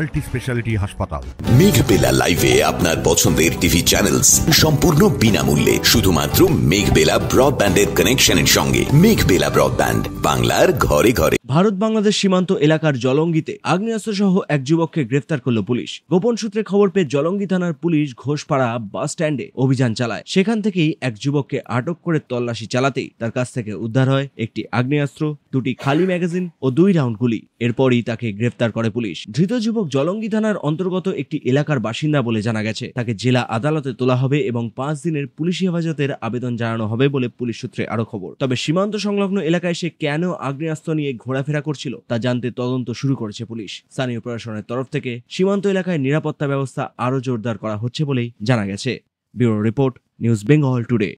Multi speciality হাসপাতাল। মেঘবেলা লাইভে আপনার পছন্দের টিভি চ্যানেলস সম্পূর্ণ বিনামূল্যে শুধুমাত্র মেঘবেলা ব্রডব্যান্ডের কানেকশনের সঙ্গে। মেঘবেলা ব্রডব্যান্ড, বাংলার ঘরে ঘরে। ভারত বাংলাদেশ সীমান্ত এলাকার জলঙ্গিতে আগ্নেয়াস্ত্র সহ এক যুবককে গ্রেফতার করল পুলিশ। গোপন সূত্রে খবর পেয়ে জলঙ্গি থানার পুলিশ ঘোষপাড়া বাস স্ট্যান্ডে অভিযান চালায়। সেখান থেকেই এক যুবককে আটক করে তল্লাশি চালাতেই তার কাছ থেকে উদ্ধার হয় একটি আগ্নেয়াস্ত্র, 2টি খালি ম্যাগাজিন ও 2 রাউন্ড গুলি। এরপরই তাকে গ্রেফতার করে পুলিশ। ধৃত যুবক জলঙ্গি থানার অন্তর্গত একটি এলাকার বাসিন্দা বলে জানা গেছে। তাকে জেলা আদালতে তোলা হবে এবং 5 দিনের পুলিশি হেফাজতের আবেদন জানানো হবে বলে পুলিশ সূত্রে আরো খবর। তবে সীমান্ত সংলগ্ন এলাকায় সে কেন আগ্নেয়াস্ত্র নিয়ে ঘোরাফেরা করছিল তা জানতে তদন্ত শুরু করেছে পুলিশ। স্থানীয় প্রশাসনের তরফ থেকে সীমান্ত এলাকায় নিরাপত্তা ব্যবস্থা আরো জোরদার করা হচ্ছে বলেই জানা গেছে। Bureau report, news Bengal today.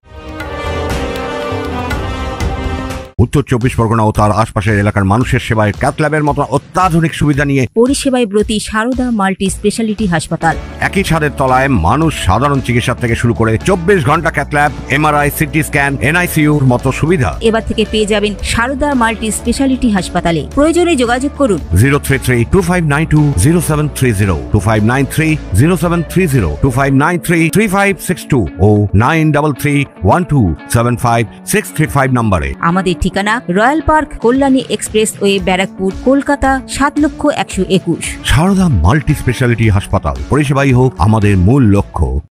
উত্তর 24 পরগনা ও তার আশপাশের এলাকার মানুষের সেবায় ক্যাথ ল্যাবের মতো অত্যাধুনিক সুবিধা নিয়ে পরিষেবায় ব্রতী সারদা মাল্টি স্পেশালিটি হাসপাতাল। একই ছাদের তলায় মানুষ সাধারণ চিকিৎসা থেকে শুরু করে 24 ঘন্টা cath lab, MRI, CT scan, এনআইসিইউর মতো সুবিধা এবার থেকে পেয়ে যাবেন সারদা মাল্টি স্পেশালিটি হাসপাতালে। প্রয়োজনে যোগাযোগ করুন 033-2592-0730, 2593-0730, 2593-3562 ও 9331275635 নম্বরে। আমাদের ঠিকানা Royal Park, Kalyani expressway, Barrackpore, Kolkata 7,121,000। Sarada multi speciality হাসপাতাল, পরিষেবাই হোক আমাদের মূল লক্ষ্য।